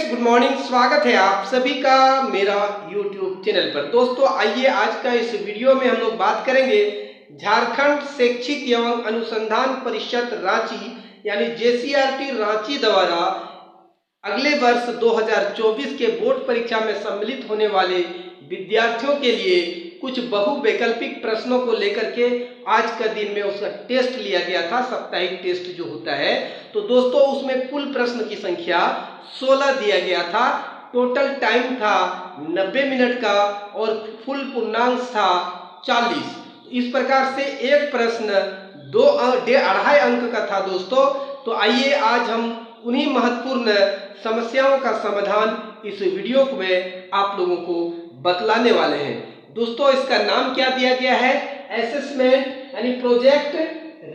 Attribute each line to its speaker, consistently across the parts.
Speaker 1: Good morning. स्वागत है आप सभी का मेरा यूट्यूब चैनल पर। दोस्तों आइए आज का इस वीडियो में हम लोग बात करेंगे झारखंड शैक्षिक एवं अनुसंधान परिषद रांची यानी JCRT रांची द्वारा अगले वर्ष 2024 के बोर्ड परीक्षा में सम्मिलित होने वाले विद्यार्थियों के लिए कुछ बहुवैकल्पिक प्रश्नों को लेकर के आज का दिन में उसका टेस्ट लिया गया था, साप्ताहिक टेस्ट जो होता है। तो दोस्तों उसमें कुल प्रश्न की संख्या 16 दिया गया था। टोटल टाइम था 90 मिनट का और फुल पूर्णांक था 40। इस प्रकार से एक प्रश्न 2.5 अंक का था दोस्तों। तो आइए आज हम उन्हीं महत्वपूर्ण समस्याओं का समाधान इस वीडियो में आप लोगों को बतलाने वाले हैं। दोस्तों इसका नाम क्या दिया गया है? असेसमेंट यानी प्रोजेक्ट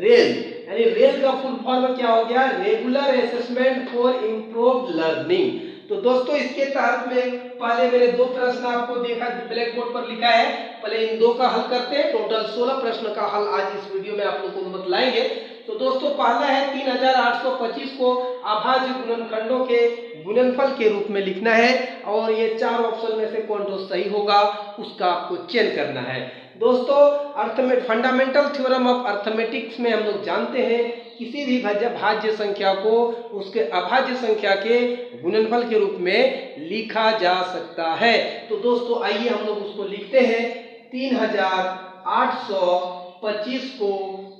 Speaker 1: रेल, यानी रेल का फुल फॉर्म क्या हो गया? Regular assessment for improved learning. तो दोस्तों इसके तहत में पहले मैंने दो प्रश्न आपको देखा, ब्लैक बोर्ड पर लिखा है। पहले इन दो का हल करते हैं। टोटल 16 प्रश्न का हल आज इस वीडियो में आप लोगों को बतलाएंगे। तो दोस्तों पहला है 3825 को अभाज्य गुणनखंडों के गुणनफल के रूप में लिखना है और ये चार ऑप्शन में से कौन सा सही होगा उसका आपको चयन करना है। दोस्तों फंडामेंटल थ्योरम ऑफ अर्थमेटिक्स में हम लोग जानते हैं किसी भी भाज्य संख्या को उसके अभाज्य संख्या के गुणनफल के रूप में लिखा जा सकता है। तो दोस्तों आइए हम लोग उसको लिखते हैं। 3825 को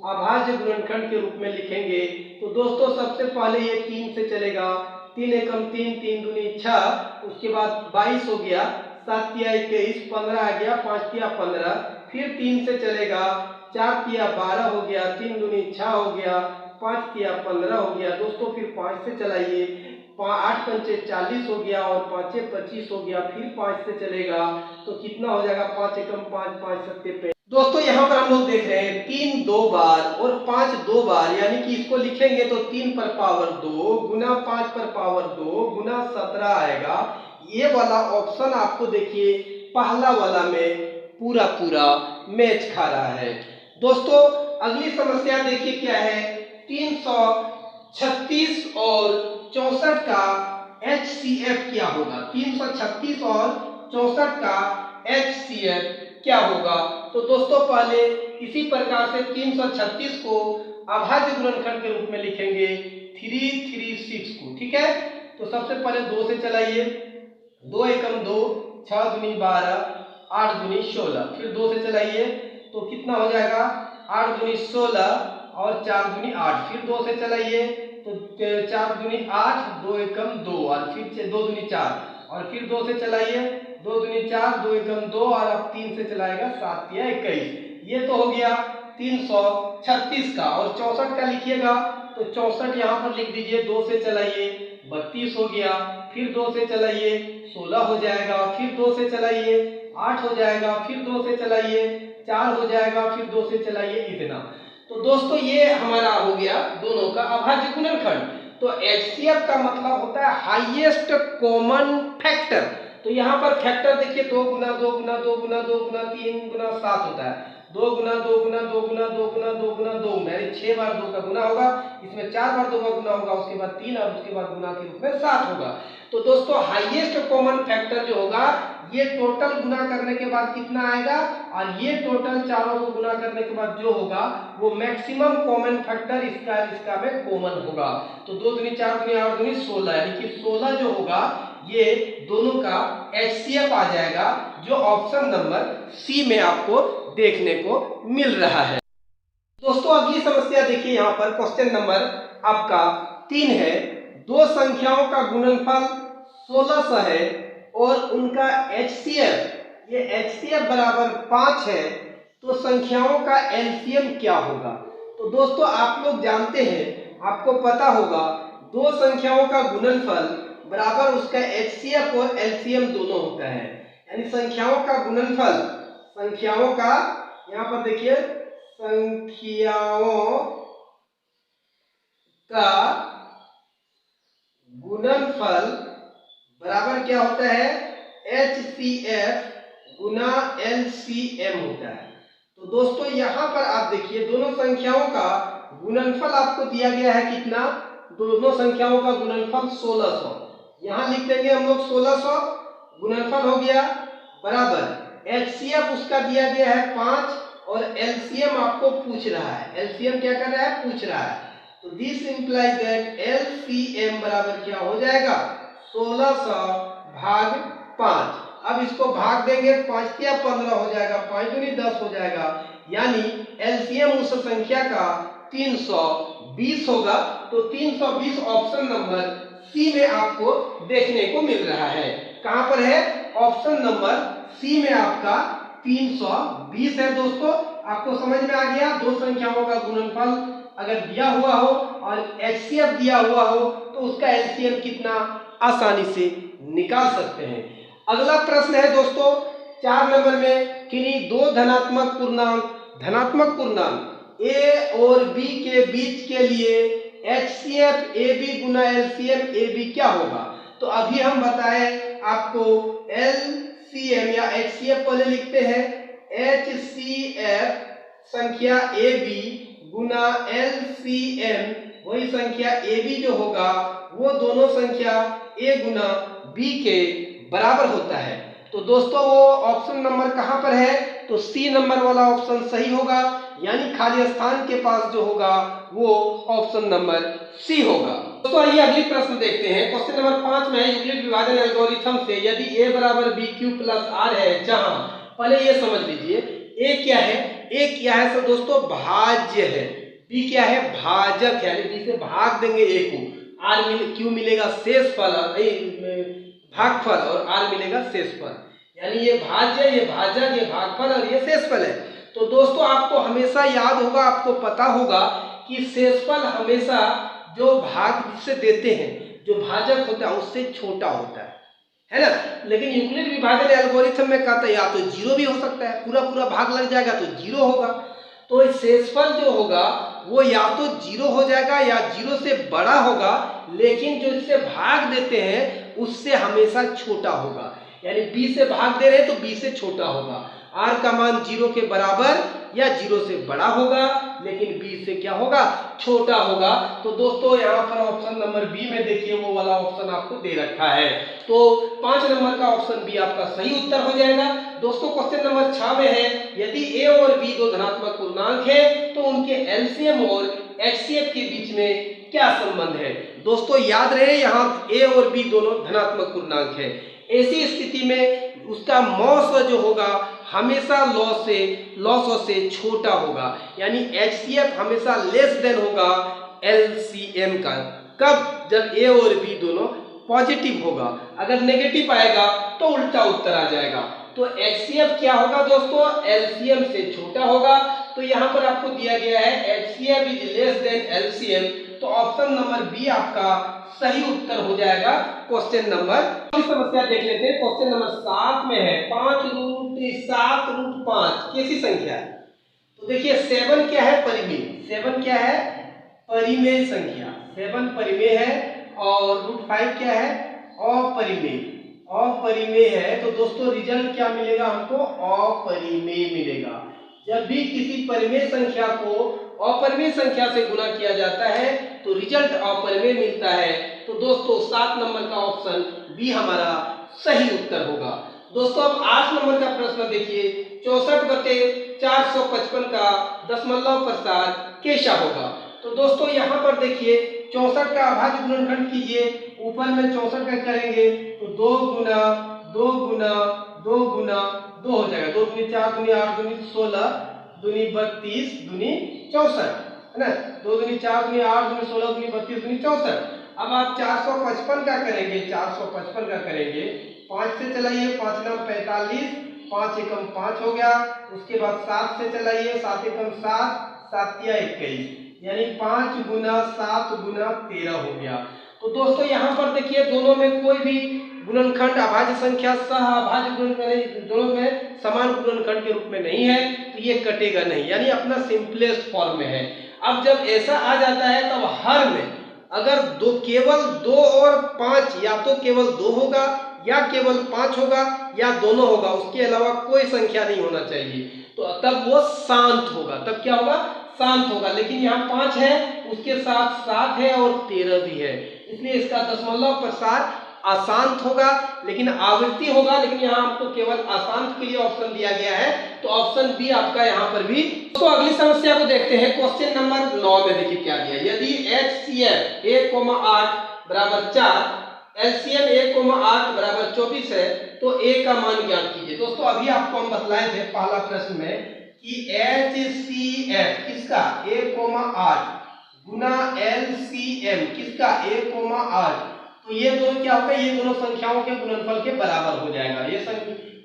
Speaker 1: अभाज्य गुणनखंड के रूप में लिखेंगे। तो दोस्तों सबसे पहले ये 3 से चलेगा। 3 एकम 3, 3 दूनी 6, उसके बाद 22 हो गया, 7 तिया 21, 15 आ गया, 5 तिया 15, फिर 3 से चलेगा, 4 तिया 12 हो गया, 3 दूनी 6 हो गया, 5 तिया 15 हो गया। दोस्तों फिर 5 से चलाइए, 8 पंचे 40 हो गया और 5 25 हो गया, फिर 5 से चलेगा तो कितना हो जाएगा? 5 एकम 5, 5 सत्ते पे। दोस्तों यहाँ पर हम लोग देख रहे हैं 3 2 बार और 5 2 बार, यानी कि इसको लिखेंगे तो 3 पर पावर 2 गुना 5 पर पावर 2 गुना 17 आएगा। ये वाला ऑप्शन आपको देखिए पहला वाला में पूरा पूरा मैच खा रहा है। दोस्तों अगली समस्या देखिए क्या है। 336 और 64 का HCF क्या होगा? 336 और 64 का HCF क्या होगा? तो दोस्तों पहले इसी प्रकार से 336 को अभाज्य गुणनखंड के रूप में लिखेंगे 336 को, ठीक है। तो सबसे पहले 2 से चलाइए, 2 एकम 2, 6 दूनी 12, 8 दूनी 16, फिर 2 से चलाइए तो कितना हो जाएगा? 8 दूनी 16 और 4 दूनी 8, फिर 2 से चलाइए तो 4 दूनी 8, 2 एकम 2 और फिर 2 दूनी 4 और फिर 2 से चलाइए, 2 दूनी 4, 2 एकम 2 और अब 3 से चलाएगा, 7 तिया 21। ये तो हो गया 336 का। और 64 का लिखिएगा तो 64 यहाँ पर लिख दीजिए। 2 से चलाइए 32 हो गया, फिर 2 से चलाइए 16 हो जाएगा, फिर 2 से चलाइए 8 हो जाएगा, फिर 2 से चलाइए 4 हो जाएगा, फिर 2 से चलाइए इतना। तो दोस्तों ये हमारा हो गया दोनों का अभाज्य गुणनखंड। तो HCF का मतलब होता है हाईएस्ट कॉमन फैक्टर। तो यहाँ पर फैक्टर देखिए 2 गुना 2 गुना 2 गुना 2 गुना 3 गुना 7 होता है। 2 गुना 2 गुना 2 गुना 2 गुना 2 गुना 2 यानी 6 बार 2 का गुना होगा, इसमें 4 बार 2 का गुना होगा, उसके बाद 3 और उसके बाद गुना के रूप में 7 होगा। तो दोस्तों हाईएस्ट कॉमन फैक्टर जो होगा ये टोटल गुना करने के बाद कितना आएगा और ये टोटल चारों को गुना करने के बाद जो होगा वो मैक्सिमम कॉमन फैक्टर इसका में कॉमन होगा। तो 2 दूनी 4 दूनी 8 दूनी 16, यानी कि 16 जो होगा ये दोनों का HCF आ जाएगा, जो ऑप्शन नंबर सी में आपको देखने को मिल रहा है। दोस्तों अगली समस्या देखिए, यहाँ पर क्वेश्चन नंबर आपका 3 है। दो संख्याओं का गुणनफल 1600 है और उनका HCF ये HCF बराबर 5 है, तो संख्याओं का LCM क्या होगा? तो दोस्तों आप लोग जानते हैं, आपको पता होगा दो संख्याओं का गुणनफल बराबर उसका HCF और LCM दोनों होता है। यानी संख्याओं का गुणनफल, संख्याओं का यहाँ पर देखिए संख्याओं का गुणनफल बराबर क्या होता है? HCF गुना LCM होता है। तो दोस्तों यहाँ पर आप देखिए दोनों संख्याओं का गुणनफल आपको दिया गया है कितना? दोनों संख्याओं का गुणनफल 1600। यहाँ लिख देंगे हम लोग 1600 गुणनफल हो गया बराबर एचसीएफ उसका दिया गया है 5 और एलसीएम आपको पूछ रहा है, एलसीएम क्या कर रहा है, पूछ रहा है। तो दिस इंप्लाइज दैट एलसीएम बराबर क्या हो जाएगा 1600 भाग 5। अब इसको भाग देंगे 5 या 15 हो जाएगा, 5 दूनी 10 हो जाएगा, यानी एलसीएम उस संख्या का 320 होगा। तो 320 ऑप्शन नंबर सी में आपको देखने को मिल रहा है। कहां पर है, ऑप्शन नंबर सी में आपका 320 है। दोस्तों आपको समझ में आ गया, दो संख्याओं का गुणनफल अगर दिया हुआ हो और एचसीएफ दिया हुआ हो तो उसका एलसीएम कितना आसानी से निकाल सकते हैं। अगला प्रश्न है दोस्तों 4 नंबर में, किन्हीं दो धनात्मक पूर्णांक ए और बी के बीच के लिए एचसीएफ ए बी गुना एलसीएम ए बी क्या होगा। तो अभी हम बताएं आपको एलसीएम या एचसीएफ पहले लिखते हैं, एचसीएफ संख्या ए बी गुना एलसीएम वही संख्या ए बी जो होगा वो दोनों संख्या ए गुना बी के बराबर होता है। तो दोस्तों वो ऑप्शन नंबर कहां पर है, तो सी नंबर वाला ऑप्शन सही होगा, यानी खाली स्थान के पास जो होगा वो ऑप्शन नंबर सी होगा। दोस्तों आइए अगली प्रश्न देखते हैं। क्वेश्चन नंबर 5 में है यूक्लिड विभाजन एल्गोरिथम से यदि a बराबर बी क्यू प्लस आर है, जहां पहले ये समझ लीजिए a क्या है, a क्या है तो दोस्तों भाज्य है, b क्या है भाजक है, यानी b से भाग देंगे a को, r क्यू मिलेगा शेषफल, भागफल और r मिलेगा शेषफल, यानी ये भाज्य, ये भाजक, ये भागफल और ये शेषफल है। तो दोस्तों आपको हमेशा याद होगा, आपको पता होगा कि शेषफल हमेशा जो भाग से देते हैं, जो भाजक होता है उससे छोटा होता है ना। लेकिन यूक्लिड विभाजन एल्गोरिथम में कहता है या तो जीरो भी हो सकता है, पूरा पूरा भाग लग जाएगा तो जीरो होगा। तो शेषफल जो होगा वो या तो जीरो हो जाएगा या जीरो से बड़ा होगा, लेकिन जो इससे भाग देते हैं उससे हमेशा छोटा होगा, यानी b से भाग दे रहे हैं तो b से छोटा होगा। r का मान 0 के बराबर या 0 से बड़ा होगा, लेकिन b से क्या होगा, छोटा होगा। तो दोस्तों यहाँ पर ऑप्शन नंबर बी में देखिए वो वाला ऑप्शन आपको दे रखा है, तो 5 नंबर का ऑप्शन बी आपका सही उत्तर हो जाएगा। दोस्तों क्वेश्चन नंबर 6 में है यदि a और b दो धनात्मक पूर्णांक है तो उनके एलसीएम और एचसीएफ के बीच में क्या संबंध है। दोस्तों याद रहे यहाँ a और b दोनों धनात्मक पूर्णांक है, ऐसी स्थिति में उसका मौस जो होगा हमेशा लॉस से छोटा होगा, यानी एचसीएफ हमेशा लेस देन होगा एलसीएम का। कब, जब ए और बी दोनों पॉजिटिव होगा, अगर नेगेटिव आएगा तो उल्टा उत्तर आ जाएगा। तो एचसीएफ क्या होगा दोस्तों, एलसीएम से छोटा होगा। तो यहाँ पर आपको दिया गया है HCF is less than LCM, तो ऑप्शन नंबर बी आपका सही उत्तर हो जाएगा क्वेश्चन नंबर। समस्या देख लेते हैं, क्वेश्चन नंबर 7 में है 5√7√5 कैसी संख्या है। तो देखिए 7 क्या है, परिमेय, 7 क्या है, परिमेय संख्या, 7 परिमेय है और √5 क्या है, अपरिमेय है। तो दोस्तों रिजल्ट क्या मिलेगा हमको, अपरिमेय मिलेगा। जब भी किसी परिमेय संख्या को अपरिमेय संख्या से गुना किया जाता है तो रिजल्ट अपरिमेय मिलता है। तो दोस्तों 7 नंबर का ऑप्शन बी हमारा सही उत्तर होगा। दोस्तों अब 8 नंबर का प्रश्न देखिए, 64/455 का दशमलव प्रसार कैसा होगा। तो दोस्तों यहाँ पर देखिए 64 का अभाज्य गुणनखंड कीजिए, ऊपर में 64 का करेंगे तो 2 गुना 2 गुना 2 गुना 2 हो जाएगा, 2 दूनी 4 दूनी 8 दूनी 16 दूनी 32 दूनी 64 है ना, 2 दूनी 4 दूनी 8 दूनी 16 दूनी 32 दूनी 64। अब आप 455 का करेंगे, 455 का करेंगे 5 से चलाइए, 5 9 45, 5 एकम 5 हो गया। उसके बाद 7 से चलाइए, 7 एकम 7, 7 या 21, यानी 5 गुना 7 गुना 13 हो गया। तो दोस्तों यहाँ पर देखिए दोनों में कोई भी गुणनखंड अभाज्य संख्या सह अभाज्य गुणनखंड दोनों में समान गुणनखंड के रूप में नहीं है, तो ये कटेगा नहीं, यानी अपना सिंपलेस्ट फॉर्म में है। अब जब ऐसा आ जाता है तब हर में अगर केवल 2 और 5 या तो केवल 2 होगा या केवल 5 होगा या दोनों होगा, उसके अलावा कोई संख्या नहीं होना चाहिए, तो तब वो शांत होगा। तब क्या होगा, शांत होगा। लेकिन यहाँ 5 है, उसके साथ 7 है और 13 भी है, इसलिए इसका दशमलव प्रसार अशांत होगा, लेकिन आवृत्ति होगा, लेकिन यहाँ आपको केवल अशांत के लिए ऑप्शन दिया गया है, तो ऑप्शन बी आपका यहाँ पर भी। तो अगली समस्या को देखते हैं, क्वेश्चन नंबर 9 में देखिए क्या दिया। यदि HCF 1,8 बराबर 4, LCM 1,8 बराबर 24 है, तो A का मान ज्ञात कीजिए। दोस्तों अभी आपको हम बतलाए थे पहला प्रश्न में कि HCF किसका 1,8 गुना LCM किसका 1,8, तो ये दोनों क्या होगा, ये दोनों संख्याओं के गुणनफल के बराबर हो जाएगा,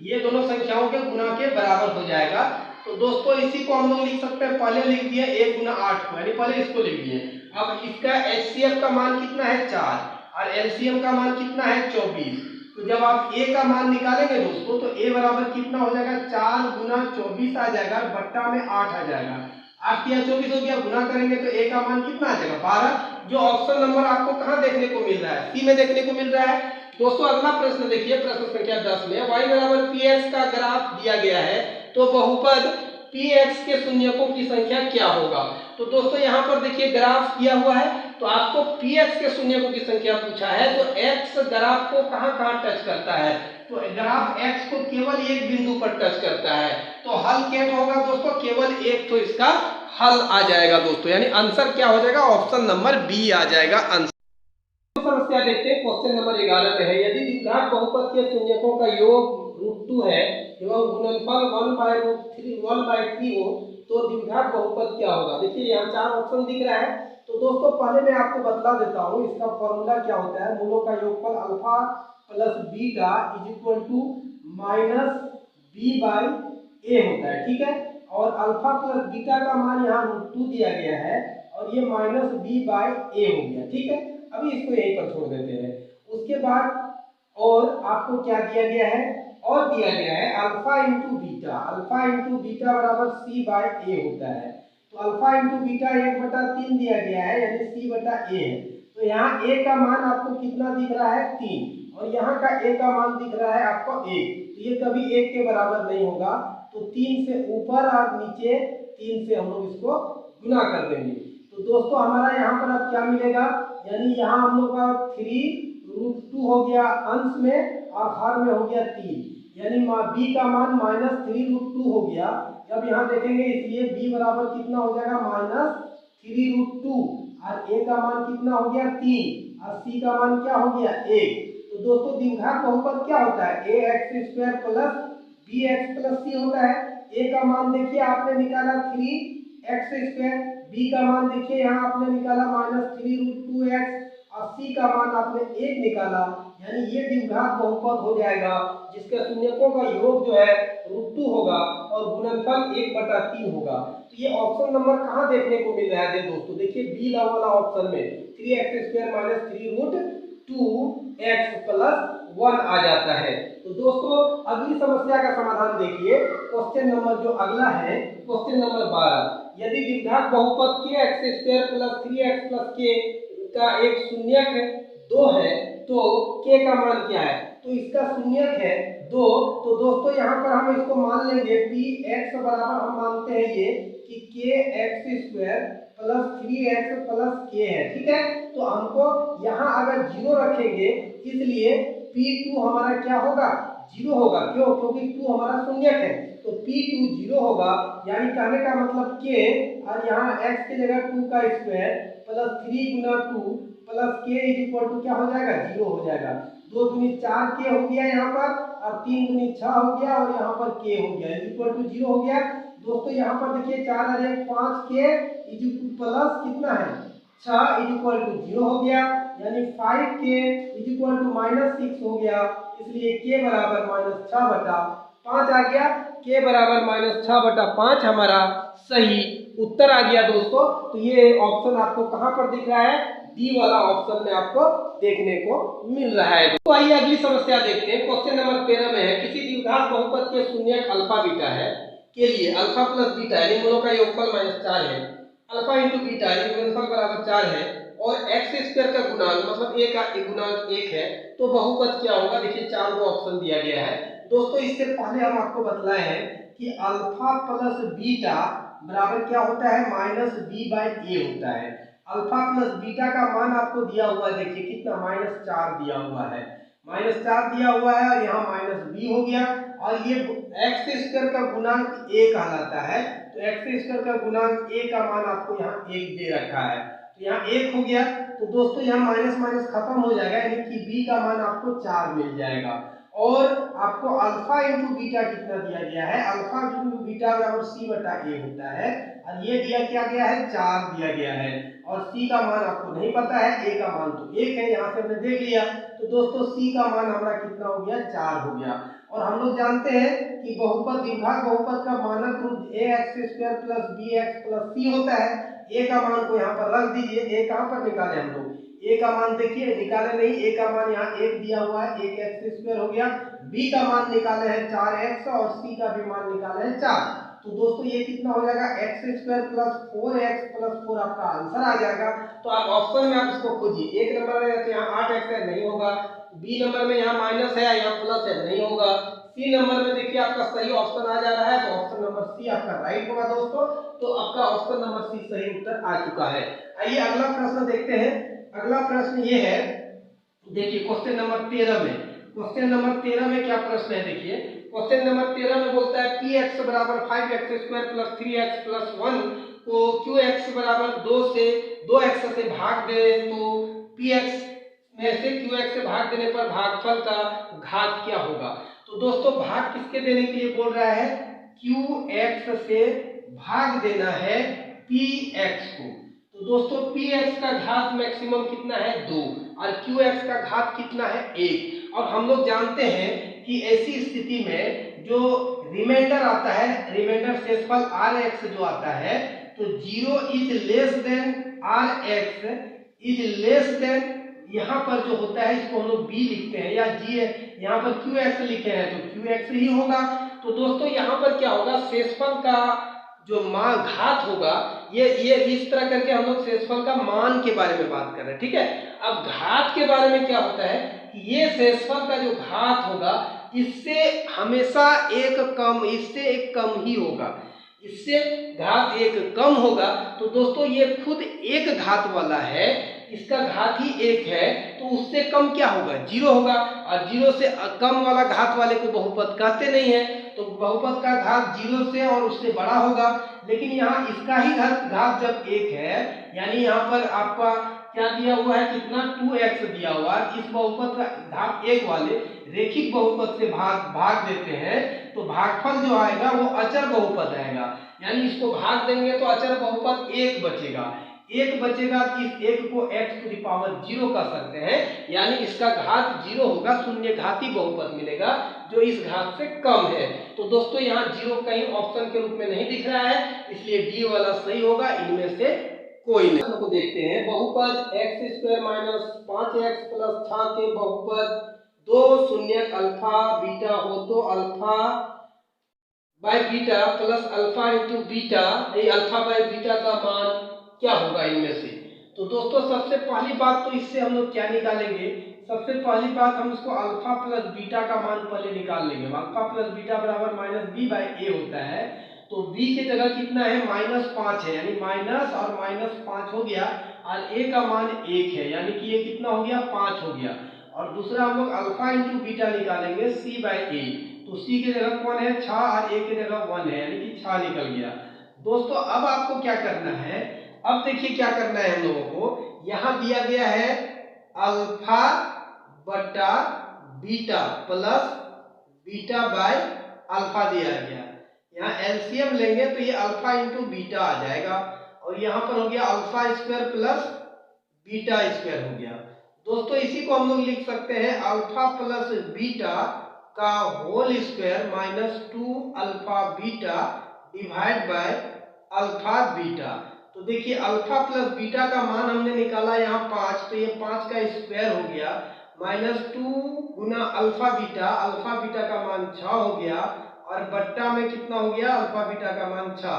Speaker 1: ये दोनों संख्याओं के गुणा के बराबर हो जाएगा। तो दोस्तों इसी को हम लोग लिख सकते हैं, पहले लिख दिए 1 गुना 8 को, यानी पहले इसको लिख दिए। अब इसका HCF का मान कितना है 4 और LCM का मान कितना है 24, तो जब आप A का मान निकालेंगे दोस्तों, तो A बराबर कितना हो जाएगा 4 गुना 24 आ जाएगा, बट्टा में 8 आ जाएगा, 8 या 24 हो गया, गुना करेंगे तो A का मान कितना आ जाएगा 12, जो ऑप्शन नंबर आपको कहाँ देखने को मिल रहा है, सी में देखने को मिल रहा है। दोस्तों अगला प्रश्न देखिए, प्रश्न संख्या 10 में y बराबर px का ग्राफ दिया गया है, तो बहुपद px के शून्यकों की संख्या क्या होगा। तो दोस्तों यहाँ पर देखिए ग्राफ दिया हुआ है, तो आपको px के शून्यकों की संख्या पूछा है, तो x ग्राफ को कहाँ कहाँ टच करता है, तो ग्राफ x को केवल एक बिंदु पर टच करता है, तो हल क्या होगा दोस्तों, केवल एक तो इसका हल आ जाएगा दोस्तों, यानी आंसर क्या हो जाएगा, ऑप्शन नंबर बी आ जाएगा आंसर। समस्या देखते हैं, क्वेश्चन नंबर 11 में है, यदि द्विघात बहुपद के शून्यकों का योग √2 है एवं गुणनफल 1/3 हो, तो द्विघात बहुपद क्या होगा। देखिए यहाँ 4 ऑप्शन दिख रहा है, तो दोस्तों पहले मैं आपको बतला देता हूँ इसका फॉर्मूला क्या होता है। मूलों का योगफल alpha plus beta is equal to minus b by a होता है, ठीक है, और अल्फा प्लस बीटा का मान यहाँ √2 दिया गया है और ये माइनस बी बाई ए हो गया, ठीक है। अभी इसको यहीं पर छोड़ देते हैं। उसके बाद और आपको क्या दिया गया है, और दिया गया है अल्फा इंटू बीटा बराबर सी बाई ए होता है, तो अल्फा इंटू बीटा 1/3 दिया गया है, यानी सी बटा ए है। तो यहाँ ए का मान आपको कितना दिख रहा है 3, और यहाँ का ए का मान दिख रहा है आपको 1, तो ये कभी 1 के बराबर नहीं होगा, तो 3 से ऊपर और नीचे 3 से हम लोग इसको गुना कर देंगे। तो दोस्तों हमारा यहाँ पर अब क्या मिलेगा, यानी यहाँ हम लोग का 3√2 हो गया अंश में और हर में हो गया 3, यानी b का मान -3√2 हो गया। जब यहाँ देखेंगे इसलिए b बराबर कितना हो जाएगा -3√2 और a का मान कितना हो गया 3 और c का मान क्या हो गया 1। तो दोस्तों द्विघात बहुपद क्या होता है, ax² प्लस bx+ c होता है। a का मान देखिए आपने निकाला 3x², b का मान देखिए यहाँ आपने निकाला -3√2x और c का मान आपने 1 निकाला, यानी ये द्विघात बहुपद हो जाएगा जिसके शून्यकों का योग जो है √2 होगा और गुणनफल 1/3 होगा। तो ये ऑप्शन नंबर कहाँ देखने को मिल रहा है दोस्तों, देखिए बी वाला ऑप्शन में 3x² -3√2x + 1 आ जाता है। तो दोस्तों अगली समस्या का समाधान देखिए, क्वेश्चन नंबर जो अगला है क्वेश्चन नंबर 12, यदि द्विघात बहुपद kx² + 3x + k का एक शून्यक 2 है, तो k का मान क्या है, तो इसका शून्यक है 2, तो दोस्तों यहाँ पर हम इसको मान लेंगे px बराबर हम मानते हैं ये कि kx² + 3x + k है, ठीक है। तो हमको यहाँ अगर 0 रखेंगे इसलिए p2 हमारा क्या होगा 0 होगा, क्यों, क्योंकि 2 हमारा शून्यक है, तो p2 0 होगा, यानी कहने का मतलब k और यहाँ x की जगह 2 का स्क्वायर प्लस 3 गुना 2 plus k is equal to क्या हो जाएगा 0 हो जाएगा। 2 दूनी 4 k हो गया यहाँ पर और 3 दूनी 6 हो गया और यहाँ पर k हो गया इज इक्वल टू 0 हो गया। दोस्तों यहाँ पर देखिए 4 और 1 5 k इज इक्वल प्लस कितना है 6 इज इक्वल टू 0 हो गया, यानी 5k इज इक्वल टू -6 हो गया, इसलिए k बराबर -6/5 आ गया। k बराबर -6/5 हमारा सही उत्तर आ गया दोस्तों। तो ये ऑप्शन आपको कहां पर दिख रहा है, डी वाला ऑप्शन में आपको देखने को मिल रहा है। तो आइए अगली समस्या देखते हैं, क्वेश्चन नंबर 13 में है, किसी द्विघात बहुपद के शून्यक अल्फा बीटा है के लिए अल्फा प्लस बीटा यानी दोनों का योगफल -4 है, अल्फा इंटू बीटा यानी गुणनफल बराबर 4 है और x² का गुणांक मतलब a का गुणांक 1 है, तो बहुपद क्या होगा। देखिए 4 को ऑप्शन दिया गया है दोस्तों। इससे पहले हम आपको बतलाए हैं कि अल्फा प्लस बीटा बराबर क्या होता है -b/a होता है। अल्फा प्लस बीटा का मान आपको दिया हुआ है, देखिए कितना -4 दिया हुआ है, -4 दिया हुआ है और यहाँ -b हो गया, और ये एक्स स्क्वायर का गुणांक a कहलाता है। तो एक्स स्क्वायर का गुणांक a का मान आपको यहाँ 1 दे रखा है, तो यहाँ 1 हो गया। तो दोस्तों यहाँ माइनस माइनस खत्म हो जाएगा, यानी कि b का मान आपको 4 मिल जाएगा। और आपको अल्फा इंटू बीटा कितना दिया गया है, अल्फा इंटू बीटा बराबर c बटा a होता है, और ये दिया क्या गया है, 4 दिया गया है, और c का मान आपको नहीं पता है, a का मान तो 1 है, यहाँ से हमने देख लिया। तो दोस्तों c का मान हमारा कितना हो गया, 4 हो गया। और हम लोग जानते हैं कि बहुपद द्विघात बहुपद का मानक रूप ax² plus bx plus c होता है। a का मान को यहाँ पर रख दीजिए, a कहाँ पर निकाले हम लोग, a का मान देखिए निकाले नहीं, a का मान यहाँ 1 दिया हुआ है, 1x² हो गया, b का मान निकाले है 4x और c का भी मान निकाले है 4। तो दोस्तों ये कितना हो जाएगा, x² प्लस 4x प्लस 4 आपका आंसर आ जाएगा। तो आप ऑप्शन में आप इसको खोजिए, एक नंबर में तो यहाँ 8x है, नहीं होगा, बी नंबर में यहाँ माइनस है, यहाँ प्लस है, नहीं होगा, सी नंबर में देखिए आपका सही ऑप्शन आ जा रहा है, तो ऑप्शन नंबर सी आपका राइट होगा दोस्तों। तो आपका ऑप्शन नंबर सी सही उत्तर आ चुका है। आइए अगला प्रश्न देखते हैं। अगला प्रश्न ये है, देखिए क्वेश्चन नंबर 13 में, क्वेश्चन नंबर 13 में क्या प्रश्न है, देखिए क्वेश्चन नंबर 13 में बोलता है px बराबर 5x² प्लस 3x प्लस 1 को qx बराबर 2x से भाग दे, तो px में से qx से भाग देने पर भागफल का घात क्या होगा। तो दोस्तों भाग किसके देने के लिए बोल रहा है, qx से भाग देना है px को। तो दोस्तों px का घात मैक्सिमम कितना है, 2, और qx का घात कितना है, 1। और हम लोग जानते हैं कि ऐसी स्थिति में जो रिमाइंडर आता है, रिमाइंडर शेषफल rx जो आता है, तो 0 is less than rx is less than, यहाँ पर जो होता है इसको हम लोग b लिखते हैं, या g है, यहाँ पर qx लिखे हैं तो qx ही होगा। तो दोस्तों यहाँ पर क्या होगा, शेषफल का जो मान घात होगा, ये इस तरह करके हम लोग शेषफल का मान के बारे में बात कर रहे हैं, ठीक है। अब घात के बारे में क्या होता है कि ये शेषफल का जो घात होगा, इससे हमेशा इससे एक कम ही होगा, इससे घात एक कम होगा। तो दोस्तों ये खुद एक घात वाला है, इसका घात ही 1 है, तो उससे कम क्या होगा, 0 होगा, और 0 से कम वाला घात वाले को बहुपद कहते नहीं है। तो बहुपद का घात 0 से और उससे बड़ा होगा, लेकिन यहाँ इसका ही घात जब 1 है, यानी यहाँ पर आपका क्या दिया हुआ है, कितना 2x दिया हुआ है, इस बहुपद का घात 1 वाले रेखिक बहुपद से भाग देते हैं, तो भागफल जो आएगा वो अचर बहुपद आएगा, यानी इसको भाग देंगे तो अचर बहुपद 1 बचेगा, 1 बचेगा। इस 1 को x टू द पावर 0 कह सकते हैं, यानी इसका घात 0 होगा, शून्य घाती बहुपद मिलेगा जो इस घात से कम है। तो दोस्तों यहाँ 0 कहीं ऑप्शन के रूप में नहीं दिख रहा है, इसलिए डी वाला सही होगा, इनमें से कोई नहीं। को देखते हैं, बहुपद x² माइनस 5x प्लस 6 के बहुपद 2 शून्यक अल्फा बीटा हो तो alpha by beta plus alpha into beta, ये अल्फा बाय बीटा का मान क्या होगा इनमें से। तो दोस्तों सबसे पहली बात तो इससे हम लोग क्या निकालेंगे, सबसे पहली बात हम इसको अल्फा प्लस बीटा का मान पहले निकाल लेंगे। अल्फा प्लस बीटा बराबर माइनस बी बाई ए होता है, तो b की जगह कितना है, -5 है, यानी माइनस और -5 हो गया, और a का मान 1 है, यानी कि ये कितना हो गया, 5 हो गया। और दूसरा हम लोग अल्फा इंटू बीटा निकालेंगे c बाई ए, तो c की जगह कौन है, 6, और a की जगह 1 है, यानी कि 6 निकल गया। दोस्तों अब आपको क्या करना है, अब देखिए क्या करना है हम लोगों को, यहाँ दिया गया है अल्फा बटा beta plus beta by alpha दिया गया, यहाँ एलसीएम लेंगे तो ये अल्फा इंटू बीटा आ जाएगा, और यहाँ पर हो गया alpha square plus beta square हो गया। दोस्तों इसी को हम लोग लिख सकते हैं अल्फा प्लस बीटा का whole square minus 2 alpha beta divide by alpha beta. तो देखिए अल्फा प्लस बीटा का मान हमने निकाला यहाँ 5, तो ये 5 का स्क्वायर हो गया, -2 गुना अल्फा बीटा का मान 6 हो गया, और बट्टा में कितना हो गया, अल्फा बीटा का मान 6,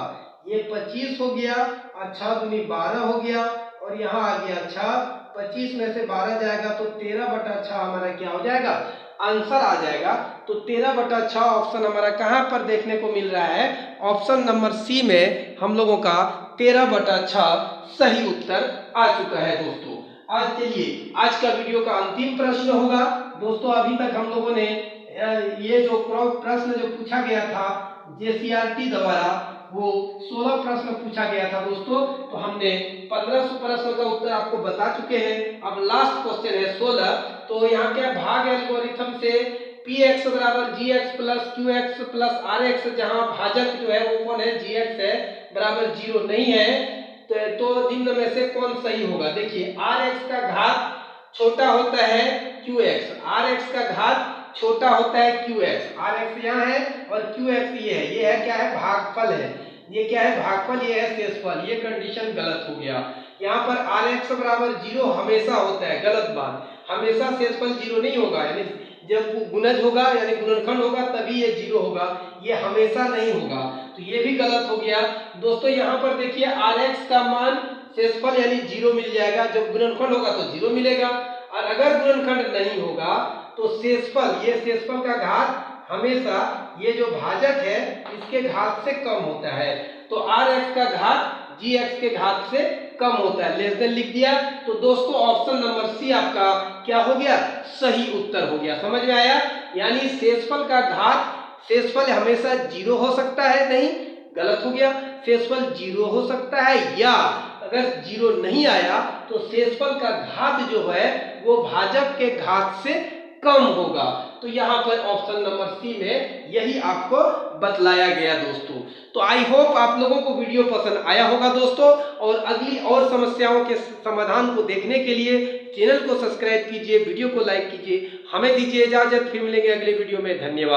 Speaker 1: ये 25 हो गया, और 6 दूनी 12 हो गया, और यहाँ आ गया 6, 25 में से 12 जाएगा तो 13/6 हमारा क्या हो जाएगा, आंसर आ जाएगा। तो 13/6 ऑप्शन हमारा कहाँ पर देखने को मिल रहा है, ऑप्शन नंबर सी में हम लोगों का 13/6 सही उत्तर आ चुका है दोस्तों। आज चलिए आज का वीडियो का अंतिम प्रश्न होगा दोस्तों। अभी तक हम लोगों ने ये जो प्रश्न जो पूछा गया था JCRT द्वारा वो 16 प्रश्न पूछा गया था दोस्तों। तो हमने 1500 प्रश्न का उत्तर आपको बता चुके हैं। अब लास्ट क्वेश्चन है 16। तो यहाँ क्या भाग एल्गोरिथम से Px बराबर Gx plus Qx plus Rx, जहाँ भाजक जो है वो कौन है Gx है, बराबर 0 नहीं है, तो निम्न में से कौन सही होगा। देखिए Rx का घात छोटा होता है Qx, Rx का घात छोटा होता है Qx, Rx यहाँ है और Qx ये है क्या है, भागफल है। ये क्या है, भागफल, ये है शेषफल। ये कंडीशन गलत हो गया। यहाँ पर Rx बराबर 0 हमेशा होता है, गलत बात। हमेशा शेषफल 0 नहीं होगा, यानी जब गुणज होगा यानी गुणनखंड होगा तभी ये 0 होगा, ये हमेशा नहीं होगा। तो ये भी गलत हो गया दोस्तों। यहाँ पर देखिए Rx का मान शेषफल यानी 0 मिल जाएगा, जब गुणनखंड होगा तो 0 मिलेगा, और अगर गुणनखंड नहीं होगा तो शेषफल, ये शेषफल का घात हमेशा ये जो भाजक है इसके घात से कम होता है। तो Rx का घात Gx के घात से कम होता है, लेस देन लिख दिया। तो दोस्तों ऑप्शन नंबर सी आपका क्या हो गया, सही उत्तर हो गया। समझ में आया, यानी शेषफल का घात, शेषफल हमेशा 0 हो सकता है, नहीं, गलत हो गया। शेषफल 0 हो सकता है, या अगर 0 नहीं आया तो शेषफल का घात जो है वो भाजक के घात से कम होगा। तो यहाँ पर ऑप्शन नंबर सी में यही आपको बतलाया गया दोस्तों। तो आई होप आप लोगों को वीडियो पसंद आया होगा दोस्तों, और अगली और समस्याओं के समाधान को देखने के लिए चैनल को सब्सक्राइब कीजिए, वीडियो को लाइक कीजिए। हमें दीजिए इजाजत, फिर मिलेंगे अगले वीडियो में। धन्यवाद।